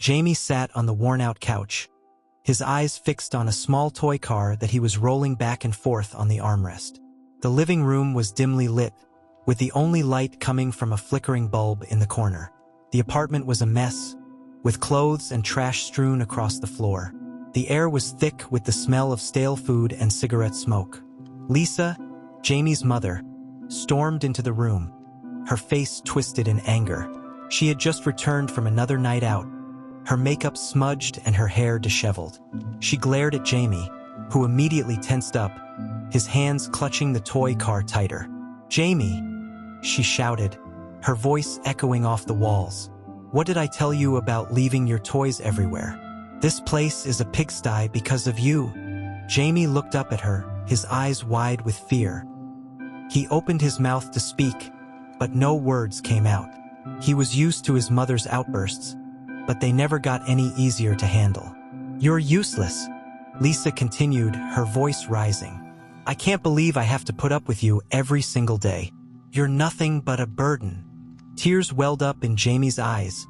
Jamie sat on the worn-out couch, his eyes fixed on a small toy car that he was rolling back and forth on the armrest. The living room was dimly lit, with the only light coming from a flickering bulb in the corner. The apartment was a mess, with clothes and trash strewn across the floor. The air was thick with the smell of stale food and cigarette smoke. Lisa, Jamie's mother, stormed into the room, her face twisted in anger. She had just returned from another night out, her makeup smudged and her hair disheveled. She glared at Jamie, who immediately tensed up, his hands clutching the toy car tighter. "Jamie," she shouted, her voice echoing off the walls. "What did I tell you about leaving your toys everywhere? This place is a pigsty because of you." Jamie looked up at her, his eyes wide with fear. He opened his mouth to speak, but no words came out. He was used to his mother's outbursts, but they never got any easier to handle. "You're useless," Lisa continued, her voice rising. "I can't believe I have to put up with you every single day. You're nothing but a burden." Tears welled up in Jamie's eyes,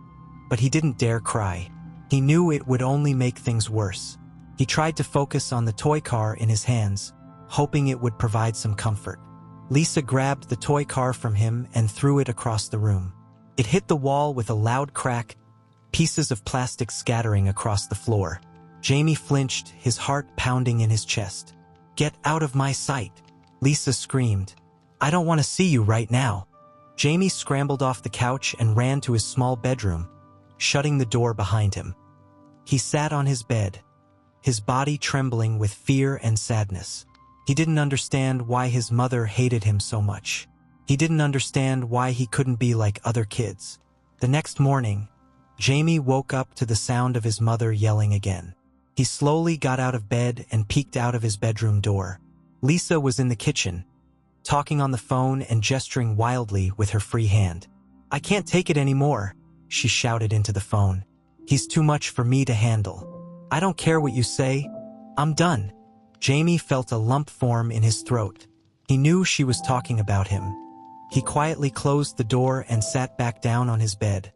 but he didn't dare cry. He knew it would only make things worse. He tried to focus on the toy car in his hands, hoping it would provide some comfort. Lisa grabbed the toy car from him and threw it across the room. It hit the wall with a loud crack, pieces of plastic scattering across the floor. Jamie flinched, his heart pounding in his chest. "Get out of my sight," Lisa screamed. "I don't want to see you right now." Jamie scrambled off the couch and ran to his small bedroom, shutting the door behind him. He sat on his bed, his body trembling with fear and sadness. He didn't understand why his mother hated him so much. He didn't understand why he couldn't be like other kids. The next morning, Jamie woke up to the sound of his mother yelling again. He slowly got out of bed and peeked out of his bedroom door. Lisa was in the kitchen, talking on the phone and gesturing wildly with her free hand. "I can't take it anymore," she shouted into the phone. "He's too much for me to handle. I don't care what you say. I'm done." Jamie felt a lump form in his throat. He knew she was talking about him. He quietly closed the door and sat back down on his bed,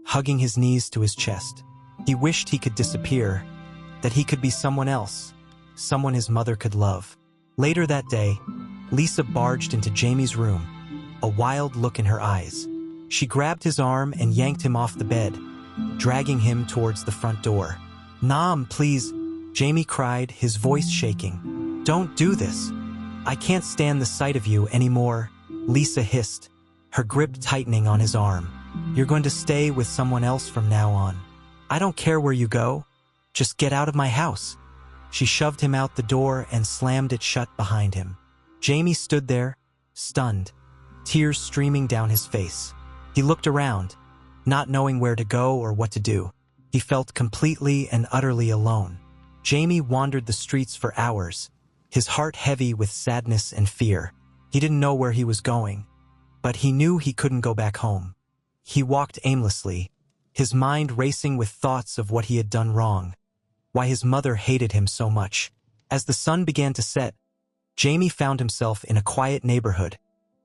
hugging his knees to his chest. He wished he could disappear, that he could be someone else, someone his mother could love. Later that day, Lisa barged into Jamie's room, a wild look in her eyes. She grabbed his arm and yanked him off the bed, dragging him towards the front door. "Nam, please," Jamie cried, his voice shaking. "Don't do this. I can't stand the sight of you anymore," Lisa hissed, her grip tightening on his arm. "You're going to stay with someone else from now on. I don't care where you go. Just get out of my house." She shoved him out the door and slammed it shut behind him. Jamie stood there, stunned, tears streaming down his face. He looked around, not knowing where to go or what to do. He felt completely and utterly alone. Jamie wandered the streets for hours, his heart heavy with sadness and fear. He didn't know where he was going, but he knew he couldn't go back home. He walked aimlessly, his mind racing with thoughts of what he had done wrong, why his mother hated him so much. As the sun began to set, Jamie found himself in a quiet neighborhood,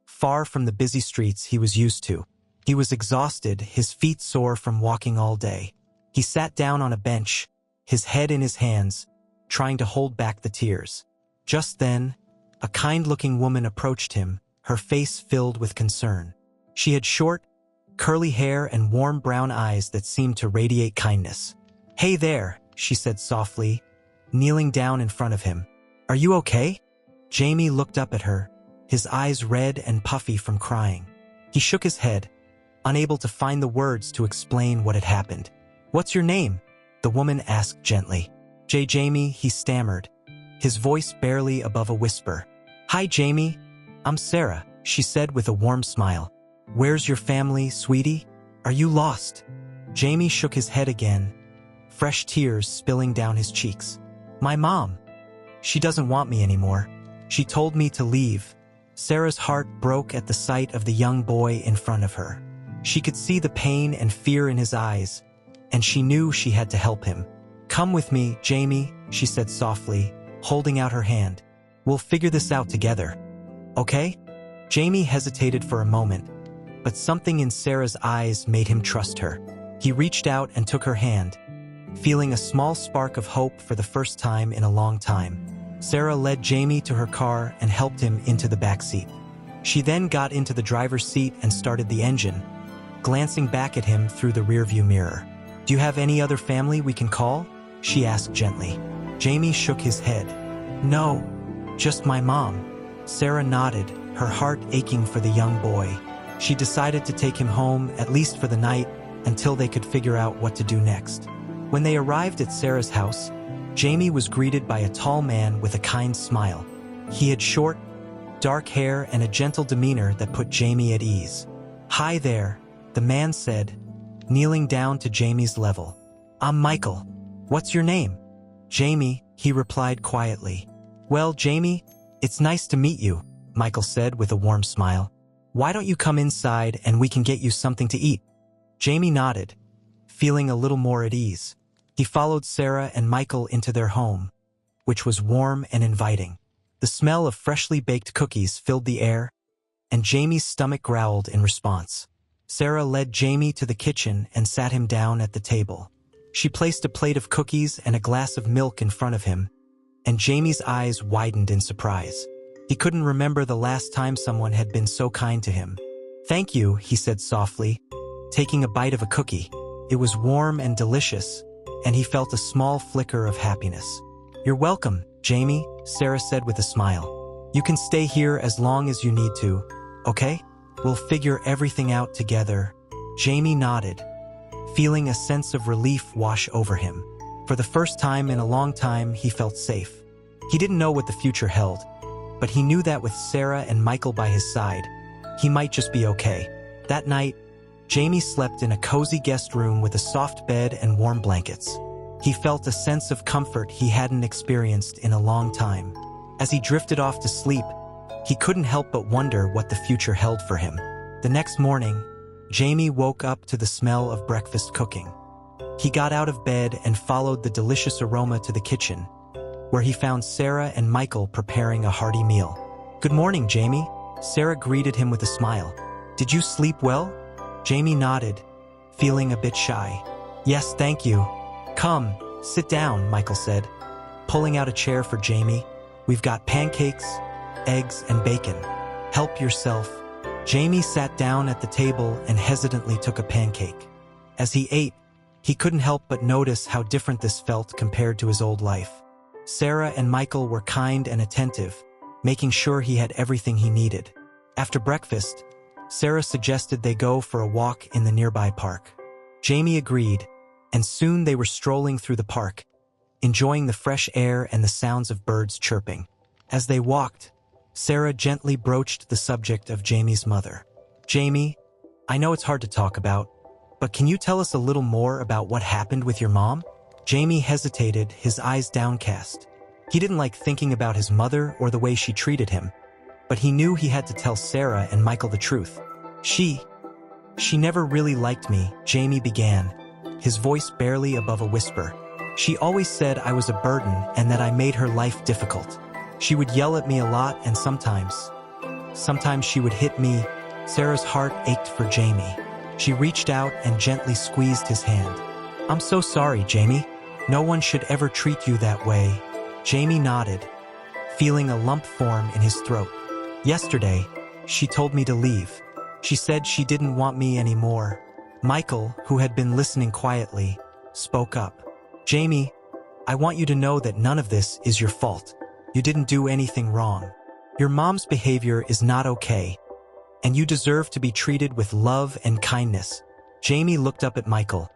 far from the busy streets he was used to. He was exhausted, his feet sore from walking all day. He sat down on a bench, his head in his hands, trying to hold back the tears. Just then, a kind-looking woman approached him, her face filled with concern. She had short, curly hair and warm brown eyes that seemed to radiate kindness. "Hey there," she said softly, kneeling down in front of him. "Are you okay?" Jamie looked up at her, his eyes red and puffy from crying. He shook his head, unable to find the words to explain what had happened. "What's your name?" the woman asked gently. Jamie," he stammered, his voice barely above a whisper. "Hi, Jamie. I'm Sarah," she said with a warm smile. "Where's your family, sweetie? Are you lost?" Jamie shook his head again, fresh tears spilling down his cheeks. "My mom. She doesn't want me anymore. She told me to leave." Sarah's heart broke at the sight of the young boy in front of her. She could see the pain and fear in his eyes, and she knew she had to help him. "Come with me, Jamie," she said softly, holding out her hand. "We'll figure this out together. Okay?" Jamie hesitated for a moment, but something in Sarah's eyes made him trust her. He reached out and took her hand, feeling a small spark of hope for the first time in a long time. Sarah led Jamie to her car and helped him into the back seat. She then got into the driver's seat and started the engine, glancing back at him through the rearview mirror. "Do you have any other family we can call?" she asked gently. Jamie shook his head. "No, just my mom." Sarah nodded, her heart aching for the young boy. She decided to take him home, at least for the night, until they could figure out what to do next. When they arrived at Sarah's house, Jamie was greeted by a tall man with a kind smile. He had short, dark hair and a gentle demeanor that put Jamie at ease. "Hi there," the man said, kneeling down to Jamie's level. "I'm Michael. What's your name?" "Jamie," he replied quietly. "Well, Jamie, it's nice to meet you," Michael said with a warm smile. "Why don't you come inside and we can get you something to eat?" Jamie nodded, feeling a little more at ease. He followed Sarah and Michael into their home, which was warm and inviting. The smell of freshly baked cookies filled the air, and Jamie's stomach growled in response. Sarah led Jamie to the kitchen and sat him down at the table. She placed a plate of cookies and a glass of milk in front of him, and Jamie's eyes widened in surprise. He couldn't remember the last time someone had been so kind to him. "Thank you," he said softly, taking a bite of a cookie. It was warm and delicious, and he felt a small flicker of happiness. "You're welcome, Jamie," Sarah said with a smile. "You can stay here as long as you need to, okay? We'll figure everything out together." Jamie nodded, feeling a sense of relief wash over him. For the first time in a long time, he felt safe. He didn't know what the future held, but he knew that with Sarah and Michael by his side, he might just be okay. That night, Jamie slept in a cozy guest room with a soft bed and warm blankets. He felt a sense of comfort he hadn't experienced in a long time. As he drifted off to sleep, he couldn't help but wonder what the future held for him. The next morning, Jamie woke up to the smell of breakfast cooking. He got out of bed and followed the delicious aroma to the kitchen, where he found Sarah and Michael preparing a hearty meal. "Good morning, Jamie," Sarah greeted him with a smile. "Did you sleep well?" Jamie nodded, feeling a bit shy. "Yes, thank you." "Come, sit down," Michael said, pulling out a chair for Jamie. "We've got pancakes, eggs, and bacon. Help yourself." Jamie sat down at the table and hesitantly took a pancake. As he ate, he couldn't help but notice how different this felt compared to his old life. Sarah and Michael were kind and attentive, making sure he had everything he needed. After breakfast, Sarah suggested they go for a walk in the nearby park. Jamie agreed, and soon they were strolling through the park, enjoying the fresh air and the sounds of birds chirping. As they walked, Sarah gently broached the subject of Jamie's mother. "Jamie, I know it's hard to talk about, but can you tell us a little more about what happened with your mom?" Jamie hesitated, his eyes downcast. He didn't like thinking about his mother or the way she treated him, but he knew he had to tell Sarah and Michael the truth. She never really liked me," Jamie began, his voice barely above a whisper. "She always said I was a burden and that I made her life difficult. She would yell at me a lot and sometimes she would hit me." Sarah's heart ached for Jamie. She reached out and gently squeezed his hand. "I'm so sorry, Jamie. No one should ever treat you that way." Jamie nodded, feeling a lump form in his throat. "Yesterday, she told me to leave. She said she didn't want me anymore." Michael, who had been listening quietly, spoke up. "Jamie, I want you to know that none of this is your fault. You didn't do anything wrong. Your mom's behavior is not okay, and you deserve to be treated with love and kindness." Jamie looked up at Michael,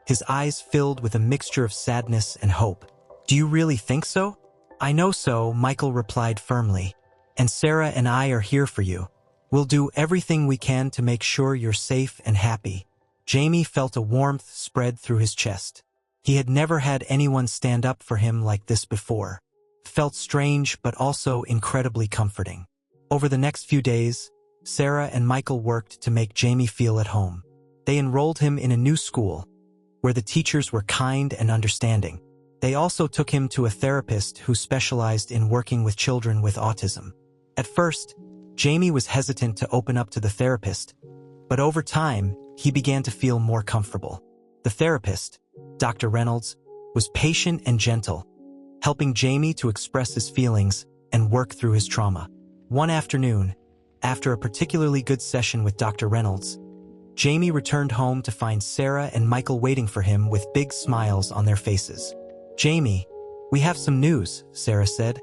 his eyes filled with a mixture of sadness and hope. "Do you really think so?" "I know so," Michael replied firmly. "And Sarah and I are here for you. We'll do everything we can to make sure you're safe and happy." Jamie felt a warmth spread through his chest. He had never had anyone stand up for him like this before. Felt strange but also incredibly comforting. Over the next few days, Sarah and Michael worked to make Jamie feel at home. They enrolled him in a new school, where the teachers were kind and understanding. They also took him to a therapist who specialized in working with children with autism. At first, Jamie was hesitant to open up to the therapist, but over time, he began to feel more comfortable. The therapist, Dr. Reynolds, was patient and gentle, helping Jamie to express his feelings and work through his trauma. One afternoon, after a particularly good session with Dr. Reynolds, Jamie returned home to find Sarah and Michael waiting for him with big smiles on their faces. "Jamie, we have some news," Sarah said,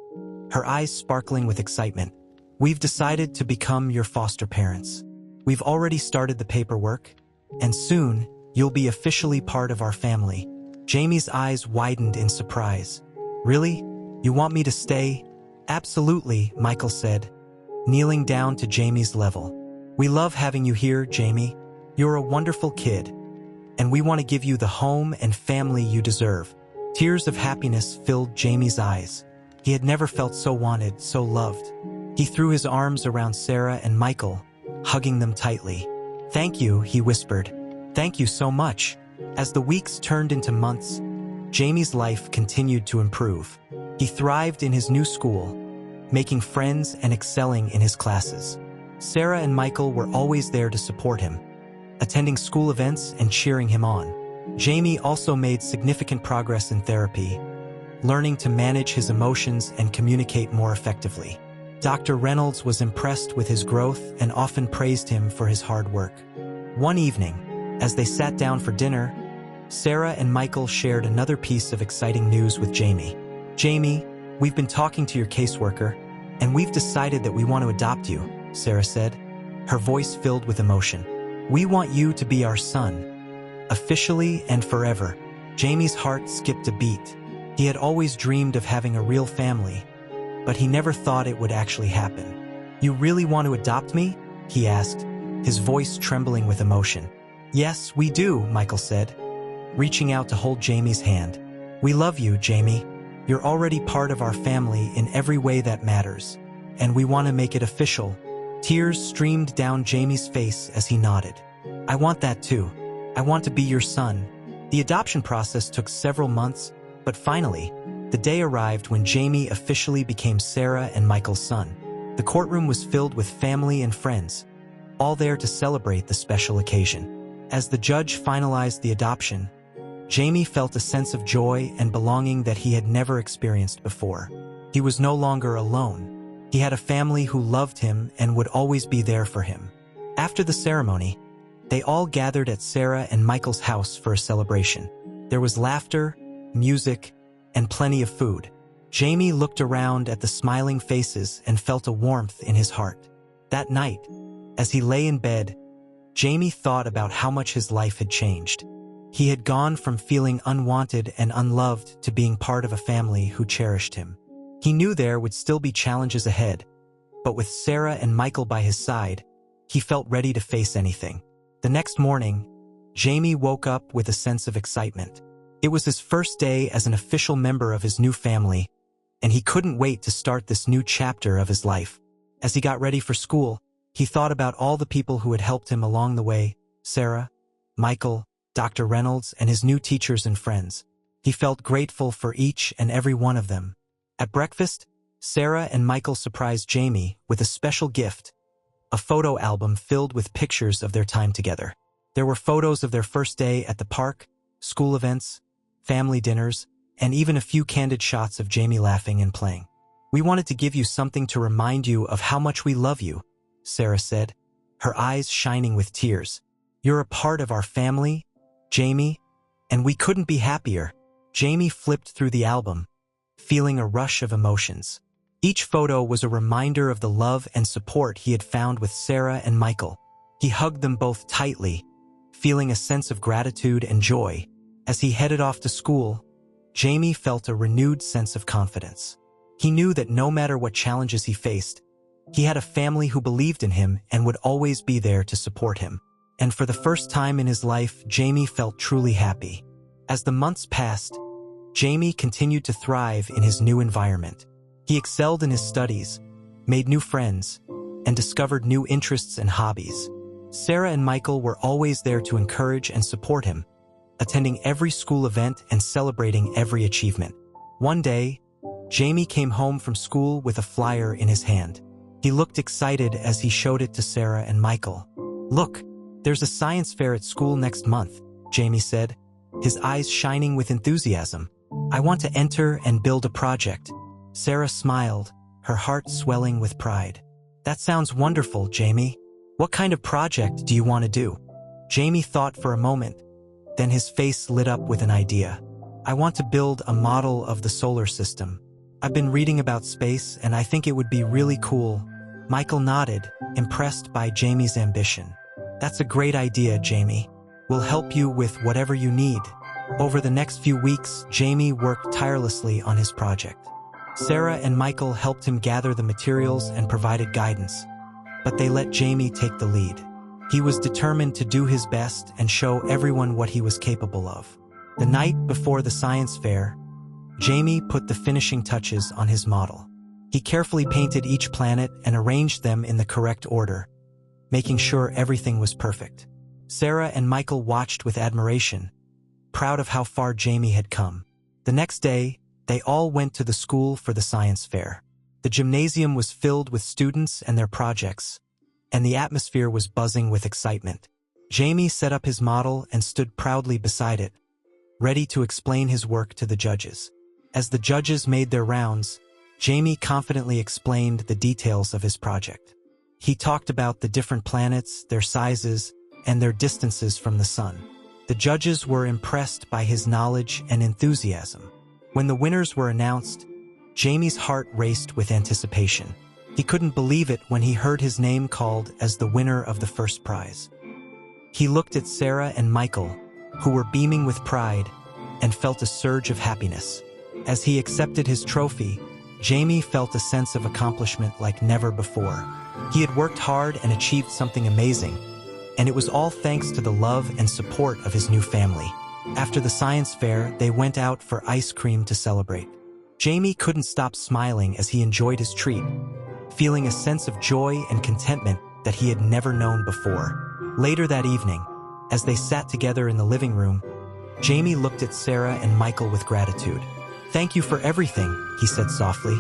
her eyes sparkling with excitement. "We've decided to become your foster parents. We've already started the paperwork, and soon you'll be officially part of our family." Jamie's eyes widened in surprise. "Really? You want me to stay?" "Absolutely," Michael said, kneeling down to Jamie's level. "We love having you here, Jamie. You're a wonderful kid, and we want to give you the home and family you deserve." Tears of happiness filled Jamie's eyes. He had never felt so wanted, so loved. He threw his arms around Sarah and Michael, hugging them tightly. "Thank you," he whispered. "Thank you so much." As the weeks turned into months, Jamie's life continued to improve. He thrived in his new school, making friends and excelling in his classes. Sarah and Michael were always there to support him, attending school events and cheering him on. Jamie also made significant progress in therapy, learning to manage his emotions and communicate more effectively. Dr. Reynolds was impressed with his growth and often praised him for his hard work. One evening, as they sat down for dinner, Sarah and Michael shared another piece of exciting news with Jamie. "Jamie, we've been talking to your caseworker, and we've decided that we want to adopt you," Sarah said, her voice filled with emotion. "We want you to be our son, officially and forever." Jamie's heart skipped a beat. He had always dreamed of having a real family, but he never thought it would actually happen. "You really want to adopt me?" he asked, his voice trembling with emotion. "Yes, we do," Michael said, reaching out to hold Jamie's hand. "We love you, Jamie. You're already part of our family in every way that matters, and we want to make it official." Tears streamed down Jamie's face as he nodded. "I want that too. I want to be your son." The adoption process took several months, but finally, the day arrived when Jamie officially became Sarah and Michael's son. The courtroom was filled with family and friends, all there to celebrate the special occasion. As the judge finalized the adoption, Jamie felt a sense of joy and belonging that he had never experienced before. He was no longer alone. He had a family who loved him and would always be there for him. After the ceremony, they all gathered at Sarah and Michael's house for a celebration. There was laughter, music, and plenty of food. Jamie looked around at the smiling faces and felt a warmth in his heart. That night, as he lay in bed, Jamie thought about how much his life had changed. He had gone from feeling unwanted and unloved to being part of a family who cherished him. He knew there would still be challenges ahead, but with Sarah and Michael by his side, he felt ready to face anything. The next morning, Jamie woke up with a sense of excitement. It was his first day as an official member of his new family, and he couldn't wait to start this new chapter of his life. As he got ready for school, he thought about all the people who had helped him along the way: Sarah, Michael, Dr. Reynolds, and his new teachers and friends. He felt grateful for each and every one of them. At breakfast, Sarah and Michael surprised Jamie with a special gift, a photo album filled with pictures of their time together. There were photos of their first day at the park, school events, family dinners, and even a few candid shots of Jamie laughing and playing. "We wanted to give you something to remind you of how much we love you," Sarah said, her eyes shining with tears. "You're a part of our family, Jamie, and we couldn't be happier." Jamie flipped through the album, feeling a rush of emotions. Each photo was a reminder of the love and support he had found with Sarah and Michael. He hugged them both tightly, feeling a sense of gratitude and joy. As he headed off to school, Jamie felt a renewed sense of confidence. He knew that no matter what challenges he faced, he had a family who believed in him and would always be there to support him. And for the first time in his life, Jamie felt truly happy. As the months passed, Jamie continued to thrive in his new environment. He excelled in his studies, made new friends, and discovered new interests and hobbies. Sarah and Michael were always there to encourage and support him, attending every school event and celebrating every achievement. One day, Jamie came home from school with a flyer in his hand. He looked excited as he showed it to Sarah and Michael. "Look, there's a science fair at school next month," Jamie said, his eyes shining with enthusiasm. "I want to enter and build a project." Sarah smiled, her heart swelling with pride. "That sounds wonderful, Jamie. What kind of project do you want to do?" Jamie thought for a moment, then his face lit up with an idea. "I want to build a model of the solar system. I've been reading about space and I think it would be really cool." Michael nodded, impressed by Jamie's ambition. "That's a great idea, Jamie. We'll help you with whatever you need." Over the next few weeks, Jamie worked tirelessly on his project. Sarah and Michael helped him gather the materials and provided guidance, but they let Jamie take the lead. He was determined to do his best and show everyone what he was capable of. The night before the science fair, Jamie put the finishing touches on his model. He carefully painted each planet and arranged them in the correct order, making sure everything was perfect. Sarah and Michael watched with admiration, proud of how far Jamie had come. The next day, they all went to the school for the science fair. The gymnasium was filled with students and their projects, and the atmosphere was buzzing with excitement. Jamie set up his model and stood proudly beside it, ready to explain his work to the judges. As the judges made their rounds, Jamie confidently explained the details of his project. He talked about the different planets, their sizes, and their distances from the sun. The judges were impressed by his knowledge and enthusiasm. When the winners were announced, Jamie's heart raced with anticipation. He couldn't believe it when he heard his name called as the winner of the first prize. He looked at Sarah and Michael, who were beaming with pride, and felt a surge of happiness. As he accepted his trophy, Jamie felt a sense of accomplishment like never before. He had worked hard and achieved something amazing, and it was all thanks to the love and support of his new family. After the science fair, they went out for ice cream to celebrate. Jamie couldn't stop smiling as he enjoyed his treat, feeling a sense of joy and contentment that he had never known before. Later that evening, as they sat together in the living room, Jamie looked at Sarah and Michael with gratitude. "Thank you for everything," he said softly.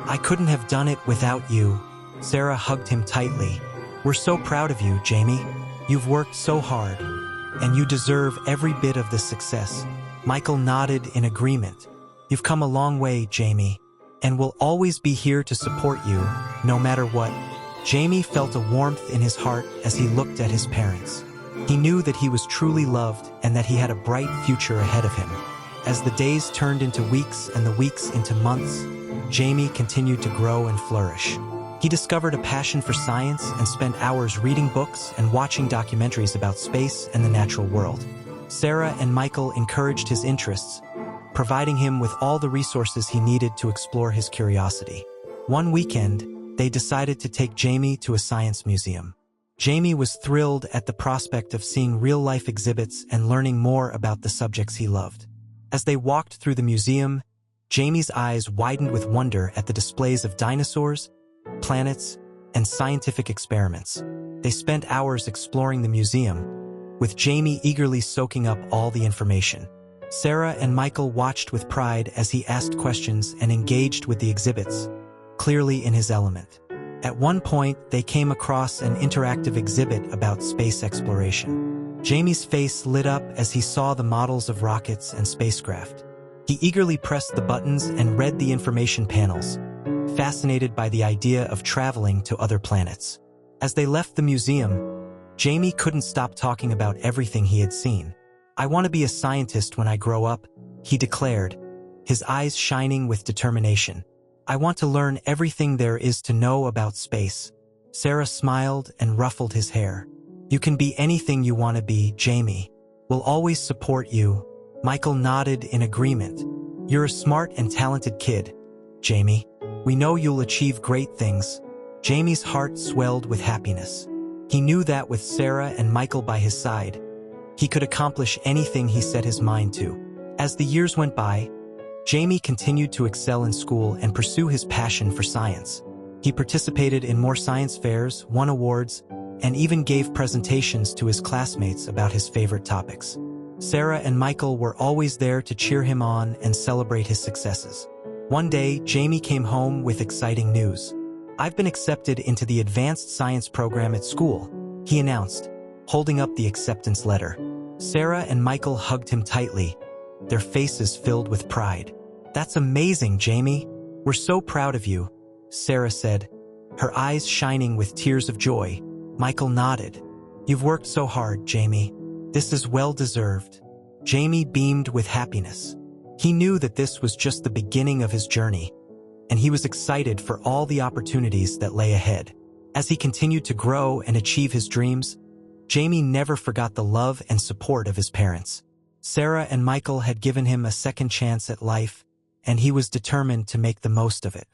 "I couldn't have done it without you." Sarah hugged him tightly. "We're so proud of you, Jamie. You've worked so hard, and you deserve every bit of the success." Michael nodded in agreement. "You've come a long way, Jamie, and we'll always be here to support you, no matter what." Jamie felt a warmth in his heart as he looked at his parents. He knew that he was truly loved and that he had a bright future ahead of him. As the days turned into weeks and the weeks into months, Jamie continued to grow and flourish. He discovered a passion for science and spent hours reading books and watching documentaries about space and the natural world. Sarah and Michael encouraged his interests, providing him with all the resources he needed to explore his curiosity. One weekend, they decided to take Jamie to a science museum. Jamie was thrilled at the prospect of seeing real-life exhibits and learning more about the subjects he loved. As they walked through the museum, Jamie's eyes widened with wonder at the displays of dinosaurs, planets, and scientific experiments. They spent hours exploring the museum, with Jamie eagerly soaking up all the information. Sarah and Michael watched with pride as he asked questions and engaged with the exhibits, clearly in his element. At one point, they came across an interactive exhibit about space exploration. Jamie's face lit up as he saw the models of rockets and spacecraft. He eagerly pressed the buttons and read the information panels, fascinated by the idea of traveling to other planets. As they left the museum, Jamie couldn't stop talking about everything he had seen. "I want to be a scientist when I grow up," he declared, his eyes shining with determination. "I want to learn everything there is to know about space." Sarah smiled and ruffled his hair. "You can be anything you want to be, Jamie. We'll always support you." Michael nodded in agreement. "You're a smart and talented kid, Jamie. We know you'll achieve great things." Jamie's heart swelled with happiness. He knew that with Sarah and Michael by his side, he could accomplish anything he set his mind to. As the years went by, Jamie continued to excel in school and pursue his passion for science. He participated in more science fairs, won awards, and even gave presentations to his classmates about his favorite topics. Sarah and Michael were always there to cheer him on and celebrate his successes. One day, Jamie came home with exciting news. "I've been accepted into the advanced science program at school," he announced, holding up the acceptance letter. Sarah and Michael hugged him tightly, their faces filled with pride. "That's amazing, Jamie. We're so proud of you," Sarah said, her eyes shining with tears of joy. Michael nodded. "You've worked so hard, Jamie. This is well-deserved." Jamie beamed with happiness. He knew that this was just the beginning of his journey, and he was excited for all the opportunities that lay ahead. As he continued to grow and achieve his dreams, Jamie never forgot the love and support of his parents. Sarah and Michael had given him a second chance at life, and he was determined to make the most of it.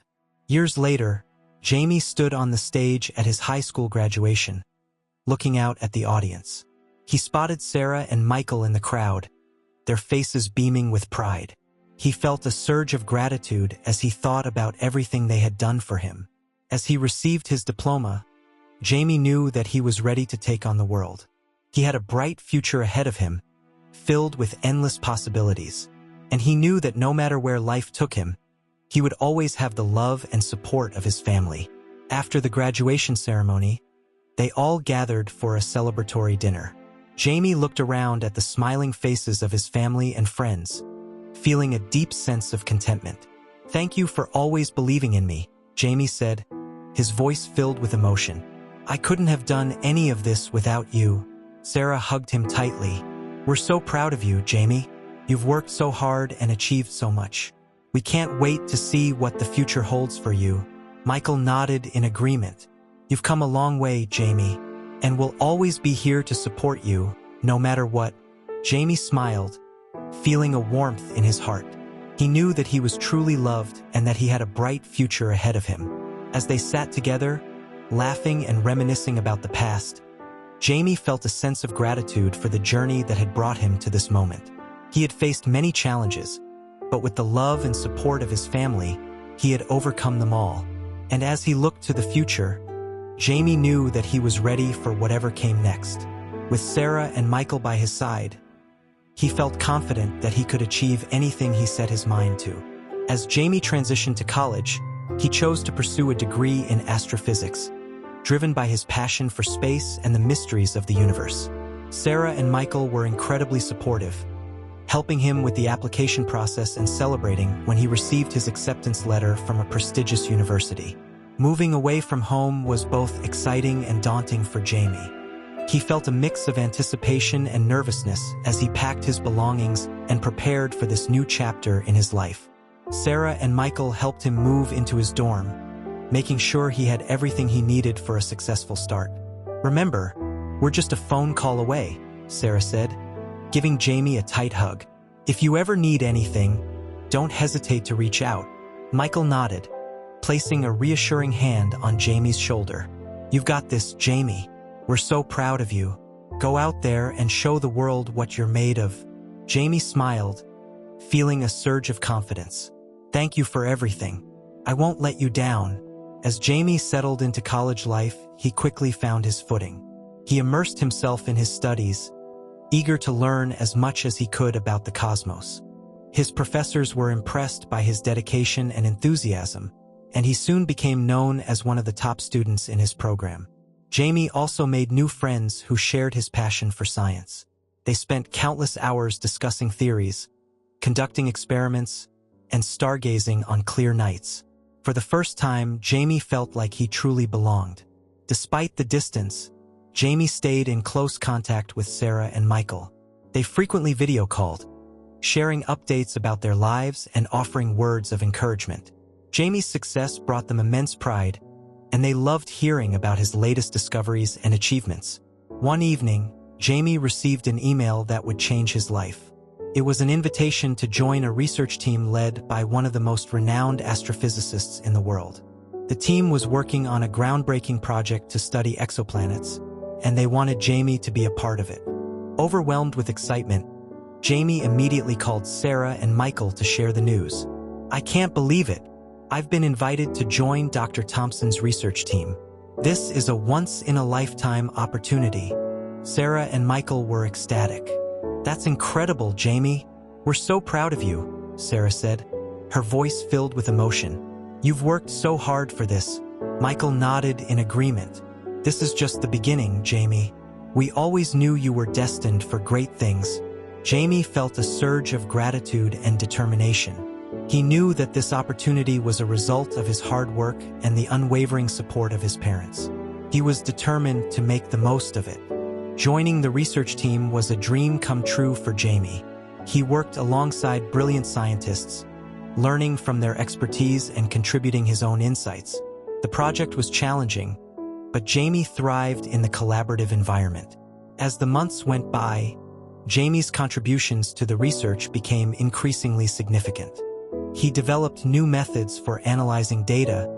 Years later, Jamie stood on the stage at his high school graduation, looking out at the audience. He spotted Sarah and Michael in the crowd, their faces beaming with pride. He felt a surge of gratitude as he thought about everything they had done for him. As he received his diploma, Jamie knew that he was ready to take on the world. He had a bright future ahead of him, filled with endless possibilities, and he knew that no matter where life took him, he would always have the love and support of his family. After the graduation ceremony, they all gathered for a celebratory dinner. Jamie looked around at the smiling faces of his family and friends, feeling a deep sense of contentment. "Thank you for always believing in me," Jamie said, his voice filled with emotion. "I couldn't have done any of this without you." Sarah hugged him tightly. "We're so proud of you, Jamie. You've worked so hard and achieved so much. We can't wait to see what the future holds for you." Michael nodded in agreement. "You've come a long way, Jamie, and we'll always be here to support you, no matter what." Jamie smiled, feeling a warmth in his heart. He knew that he was truly loved and that he had a bright future ahead of him. As they sat together, laughing and reminiscing about the past, Jamie felt a sense of gratitude for the journey that had brought him to this moment. He had faced many challenges, but with the love and support of his family, he had overcome them all. And as he looked to the future, Jamie knew that he was ready for whatever came next. With Sarah and Michael by his side, he felt confident that he could achieve anything he set his mind to. As Jamie transitioned to college, he chose to pursue a degree in astrophysics, driven by his passion for space and the mysteries of the universe. Sarah and Michael were incredibly supportive, helping him with the application process and celebrating when he received his acceptance letter from a prestigious university. Moving away from home was both exciting and daunting for Jamie. He felt a mix of anticipation and nervousness as he packed his belongings and prepared for this new chapter in his life. Sarah and Michael helped him move into his dorm, making sure he had everything he needed for a successful start. "Remember, we're just a phone call away," Sarah said, giving Jamie a tight hug. "If you ever need anything, don't hesitate to reach out." Michael nodded, placing a reassuring hand on Jamie's shoulder. "You've got this, Jamie. We're so proud of you. Go out there and show the world what you're made of." Jamie smiled, feeling a surge of confidence. "Thank you for everything. I won't let you down." As Jamie settled into college life, he quickly found his footing. He immersed himself in his studies, eager to learn as much as he could about the cosmos. His professors were impressed by his dedication and enthusiasm, and he soon became known as one of the top students in his program. Jamie also made new friends who shared his passion for science. They spent countless hours discussing theories, conducting experiments, and stargazing on clear nights. For the first time, Jamie felt like he truly belonged. Despite the distance, Jamie stayed in close contact with Sarah and Michael. They frequently video called, sharing updates about their lives and offering words of encouragement. Jamie's success brought them immense pride, and they loved hearing about his latest discoveries and achievements. One evening, Jamie received an email that would change his life. It was an invitation to join a research team led by one of the most renowned astrophysicists in the world. The team was working on a groundbreaking project to study exoplanets, and they wanted Jamie to be a part of it. Overwhelmed with excitement, Jamie immediately called Sarah and Michael to share the news. "I can't believe it. I've been invited to join Dr. Thompson's research team. This is a once-in-a-lifetime opportunity." Sarah and Michael were ecstatic. "That's incredible, Jamie. We're so proud of you," Sarah said, her voice filled with emotion. "You've worked so hard for this." Michael nodded in agreement. "This is just the beginning, Jamie. We always knew you were destined for great things." Jamie felt a surge of gratitude and determination. He knew that this opportunity was a result of his hard work and the unwavering support of his parents. He was determined to make the most of it. Joining the research team was a dream come true for Jamie. He worked alongside brilliant scientists, learning from their expertise and contributing his own insights. The project was challenging, but Jamie thrived in the collaborative environment. As the months went by, Jamie's contributions to the research became increasingly significant. He developed new methods for analyzing data,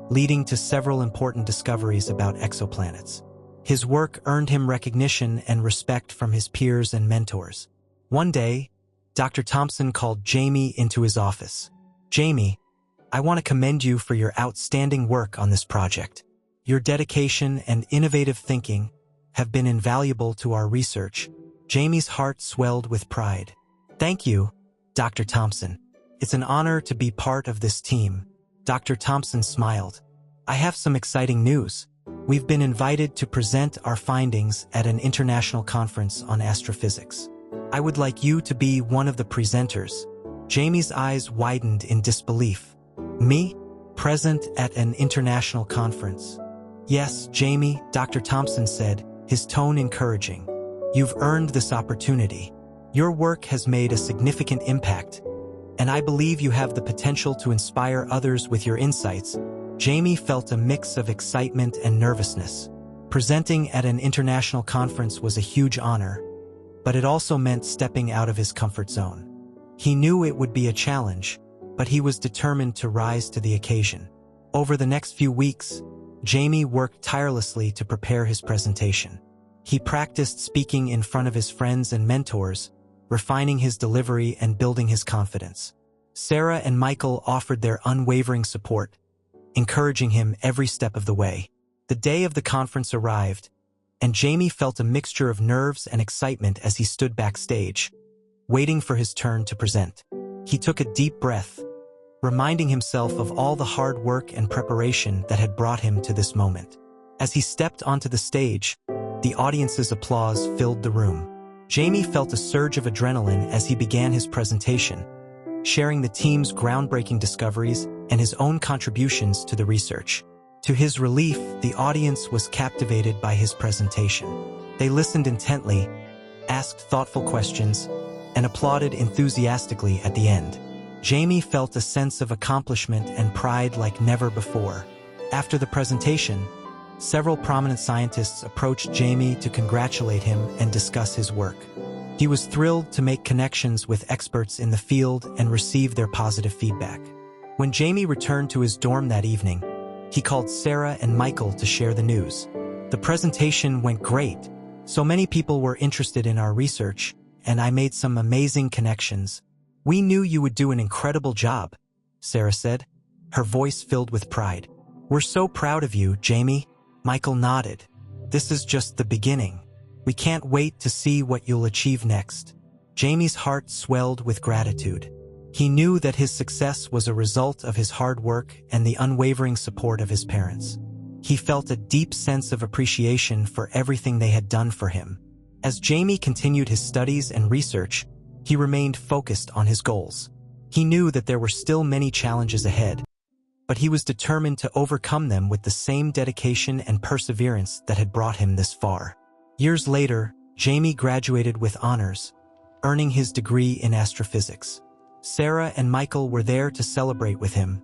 leading to several important discoveries about exoplanets. His work earned him recognition and respect from his peers and mentors. One day, Dr. Thompson called Jamie into his office. "Jamie, I want to commend you for your outstanding work on this project. Your dedication and innovative thinking have been invaluable to our research." Jamie's heart swelled with pride. "Thank you, Dr. Thompson. It's an honor to be part of this team." Dr. Thompson smiled. "I have some exciting news. We've been invited to present our findings at an international conference on astrophysics. I would like you to be one of the presenters." Jamie's eyes widened in disbelief. "Me? Present at an international conference?" "Yes, Jamie," Dr. Thompson said, his tone encouraging. "You've earned this opportunity. Your work has made a significant impact, and I believe you have the potential to inspire others with your insights." Jamie felt a mix of excitement and nervousness. Presenting at an international conference was a huge honor, but it also meant stepping out of his comfort zone. He knew it would be a challenge, but he was determined to rise to the occasion. Over the next few weeks, Jamie worked tirelessly to prepare his presentation. He practiced speaking in front of his friends and mentors, refining his delivery and building his confidence. Sarah and Michael offered their unwavering support, encouraging him every step of the way. The day of the conference arrived, and Jamie felt a mixture of nerves and excitement as he stood backstage, waiting for his turn to present. He took a deep breath, reminding himself of all the hard work and preparation that had brought him to this moment. As he stepped onto the stage, the audience's applause filled the room. Jamie felt a surge of adrenaline as he began his presentation, sharing the team's groundbreaking discoveries and his own contributions to the research. To his relief, the audience was captivated by his presentation. They listened intently, asked thoughtful questions, and applauded enthusiastically at the end. Jamie felt a sense of accomplishment and pride like never before. After the presentation, several prominent scientists approached Jamie to congratulate him and discuss his work. He was thrilled to make connections with experts in the field and receive their positive feedback. When Jamie returned to his dorm that evening, he called Sarah and Michael to share the news. "The presentation went great. So many people were interested in our research, and I made some amazing connections. We knew you would do an incredible job," Sarah said, her voice filled with pride. "We're so proud of you, Jamie." Michael nodded. "This is just the beginning. We can't wait to see what you'll achieve next." Jamie's heart swelled with gratitude. He knew that his success was a result of his hard work and the unwavering support of his parents. He felt a deep sense of appreciation for everything they had done for him. As Jamie continued his studies and research, he remained focused on his goals. He knew that there were still many challenges ahead, but he was determined to overcome them with the same dedication and perseverance that had brought him this far. Years later, Jamie graduated with honors, earning his degree in astrophysics. Sarah and Michael were there to celebrate with him,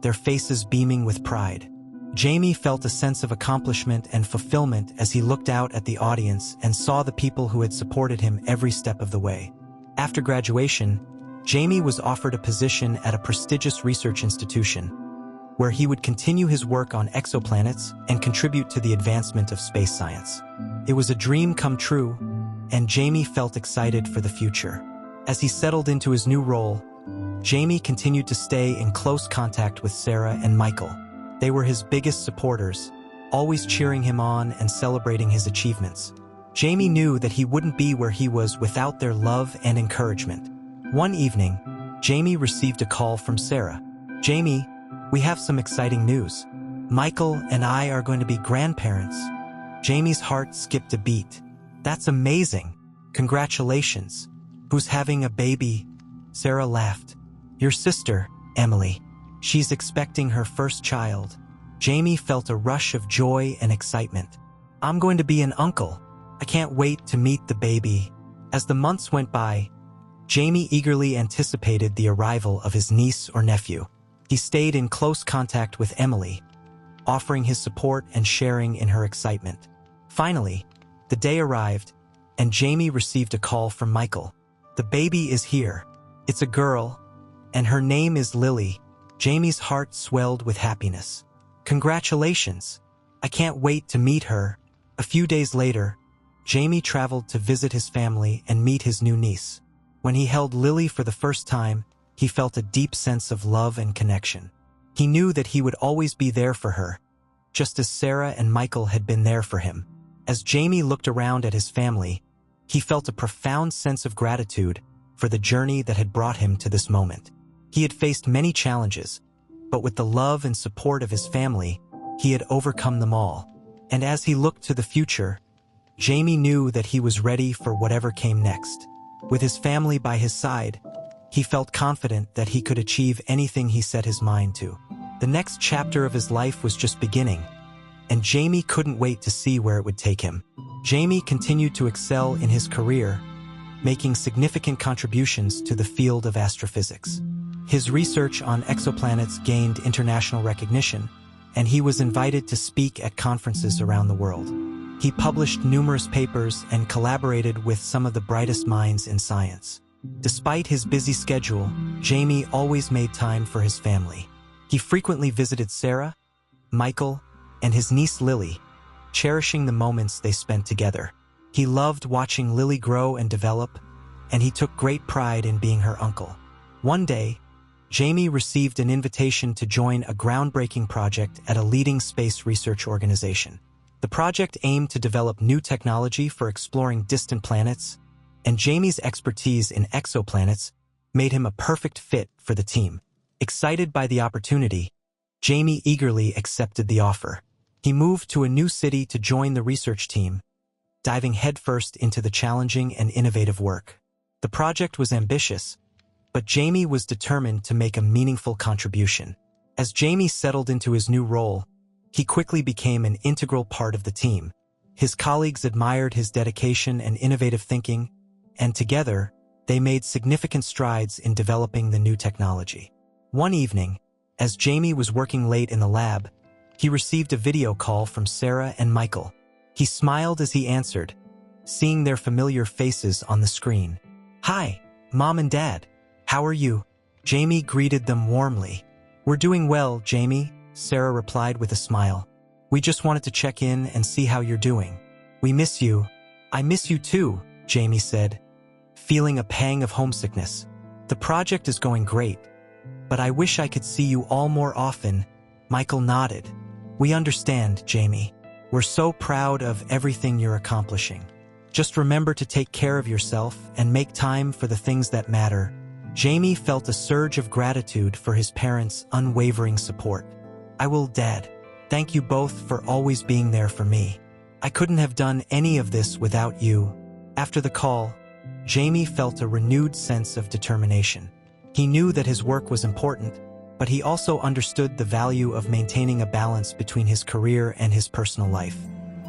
their faces beaming with pride. Jamie felt a sense of accomplishment and fulfillment as he looked out at the audience and saw the people who had supported him every step of the way. After graduation, Jamie was offered a position at a prestigious research institution, where he would continue his work on exoplanets and contribute to the advancement of space science. It was a dream come true, and Jamie felt excited for the future. As he settled into his new role, Jamie continued to stay in close contact with Sarah and Michael. They were his biggest supporters, always cheering him on and celebrating his achievements. Jamie knew that he wouldn't be where he was without their love and encouragement. One evening, Jamie received a call from Sarah. "Jamie, we have some exciting news. Michael and I are going to be grandparents." Jamie's heart skipped a beat. That's amazing. Congratulations. Who's having a baby? Sarah laughed. Your sister, Emily. She's expecting her first child. Jamie felt a rush of joy and excitement. I'm going to be an uncle. I can't wait to meet the baby. As the months went by, Jamie eagerly anticipated the arrival of his niece or nephew. He stayed in close contact with Emily, offering his support and sharing in her excitement. Finally, the day arrived, and Jamie received a call from Michael. The baby is here. It's a girl, and her name is Lily. Jamie's heart swelled with happiness. Congratulations. I can't wait to meet her. A few days later, Jamie traveled to visit his family and meet his new niece. When he held Lily for the first time, he felt a deep sense of love and connection. He knew that he would always be there for her, just as Sarah and Michael had been there for him. As Jamie looked around at his family, he felt a profound sense of gratitude for the journey that had brought him to this moment. He had faced many challenges, but with the love and support of his family, he had overcome them all. And as he looked to the future, Jamie knew that he was ready for whatever came next. With his family by his side, he felt confident that he could achieve anything he set his mind to. The next chapter of his life was just beginning, and Jamie couldn't wait to see where it would take him. Jamie continued to excel in his career, making significant contributions to the field of astrophysics. His research on exoplanets gained international recognition, and he was invited to speak at conferences around the world. He published numerous papers and collaborated with some of the brightest minds in science. Despite his busy schedule, Jamie always made time for his family. He frequently visited Sarah, Michael, and his niece Lily, cherishing the moments they spent together. He loved watching Lily grow and develop, and he took great pride in being her uncle. One day, Jamie received an invitation to join a groundbreaking project at a leading space research organization. The project aimed to develop new technology for exploring distant planets, and Jamie's expertise in exoplanets made him a perfect fit for the team. Excited by the opportunity, Jamie eagerly accepted the offer. He moved to a new city to join the research team, diving headfirst into the challenging and innovative work. The project was ambitious, but Jamie was determined to make a meaningful contribution. As Jamie settled into his new role, he quickly became an integral part of the team. His colleagues admired his dedication and innovative thinking, and together, they made significant strides in developing the new technology. One evening, as Jamie was working late in the lab, he received a video call from Sarah and Michael. He smiled as he answered, seeing their familiar faces on the screen. "Hi, Mom and Dad. How are you?" Jamie greeted them warmly. "We're doing well, Jamie," Sarah replied with a smile. "We just wanted to check in and see how you're doing. We miss you." "I miss you too," Jamie said, feeling a pang of homesickness. "The project is going great, but I wish I could see you all more often." Michael nodded. "We understand, Jamie. We're so proud of everything you're accomplishing. Just remember to take care of yourself and make time for the things that matter." Jamie felt a surge of gratitude for his parents' unwavering support. "I will, Dad. Thank you both for always being there for me. I couldn't have done any of this without you." After the call, Jamie felt a renewed sense of determination. He knew that his work was important, but he also understood the value of maintaining a balance between his career and his personal life.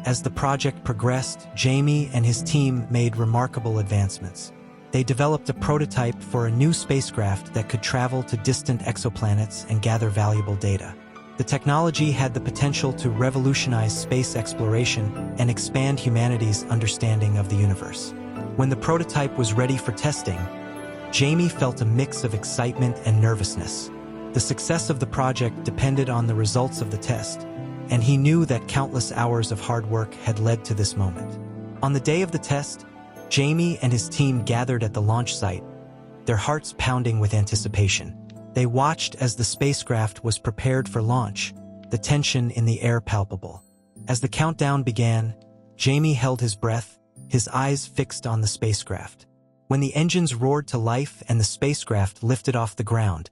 As the project progressed, Jamie and his team made remarkable advancements. They developed a prototype for a new spacecraft that could travel to distant exoplanets and gather valuable data. The technology had the potential to revolutionize space exploration and expand humanity's understanding of the universe. When the prototype was ready for testing, Jamie felt a mix of excitement and nervousness. The success of the project depended on the results of the test, and he knew that countless hours of hard work had led to this moment. On the day of the test, Jamie and his team gathered at the launch site, their hearts pounding with anticipation. They watched as the spacecraft was prepared for launch, the tension in the air palpable. As the countdown began, Jamie held his breath, his eyes fixed on the spacecraft. When the engines roared to life and the spacecraft lifted off the ground,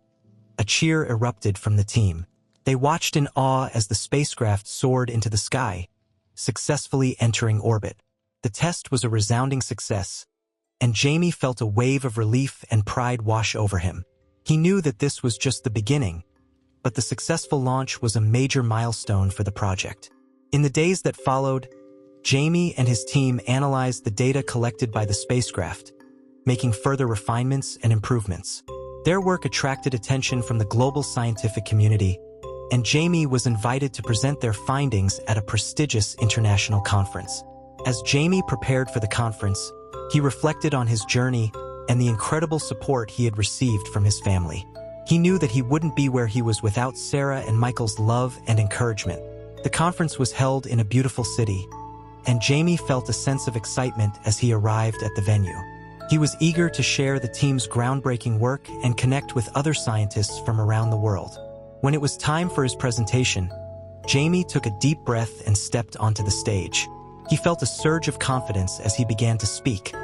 a cheer erupted from the team. They watched in awe as the spacecraft soared into the sky, successfully entering orbit. The test was a resounding success, and Jamie felt a wave of relief and pride wash over him. He knew that this was just the beginning, but the successful launch was a major milestone for the project. In the days that followed, Jamie and his team analyzed the data collected by the spacecraft, making further refinements and improvements. Their work attracted attention from the global scientific community, and Jamie was invited to present their findings at a prestigious international conference. As Jamie prepared for the conference, he reflected on his journey and the incredible support he had received from his family. He knew that he wouldn't be where he was without Sarah and Michael's love and encouragement. The conference was held in a beautiful city, and Jamie felt a sense of excitement as he arrived at the venue. He was eager to share the team's groundbreaking work and connect with other scientists from around the world. When it was time for his presentation, Jamie took a deep breath and stepped onto the stage. He felt a surge of confidence as he began to speak,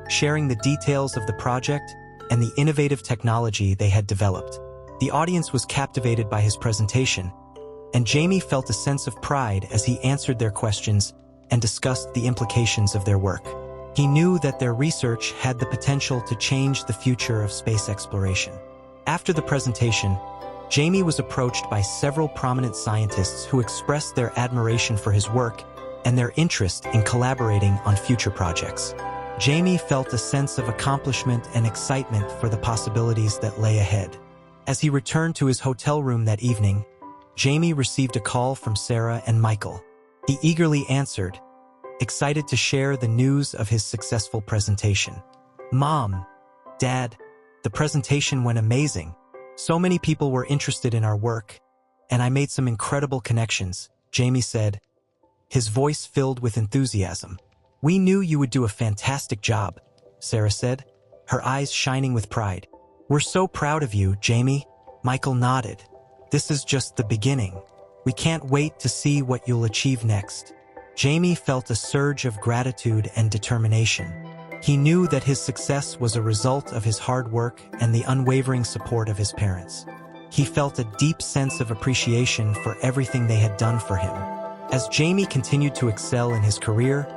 sharing the details of the project and the innovative technology they had developed. The audience was captivated by his presentation, and Jamie felt a sense of pride as he answered their questions and discussed the implications of their work. He knew that their research had the potential to change the future of space exploration. After the presentation, Jamie was approached by several prominent scientists who expressed their admiration for his work and their interest in collaborating on future projects. Jamie felt a sense of accomplishment and excitement for the possibilities that lay ahead. As he returned to his hotel room that evening, Jamie received a call from Sarah and Michael. He eagerly answered, excited to share the news of his successful presentation. "Mom, Dad, the presentation went amazing. So many people were interested in our work, and I made some incredible connections," Jamie said, his voice filled with enthusiasm. "We knew you would do a fantastic job," Sarah said, her eyes shining with pride. "We're so proud of you, Jamie," Michael nodded. "This is just the beginning. We can't wait to see what you'll achieve next." Jamie felt a surge of gratitude and determination. He knew that his success was a result of his hard work and the unwavering support of his parents. He felt a deep sense of appreciation for everything they had done for him. As Jamie continued to excel in his career,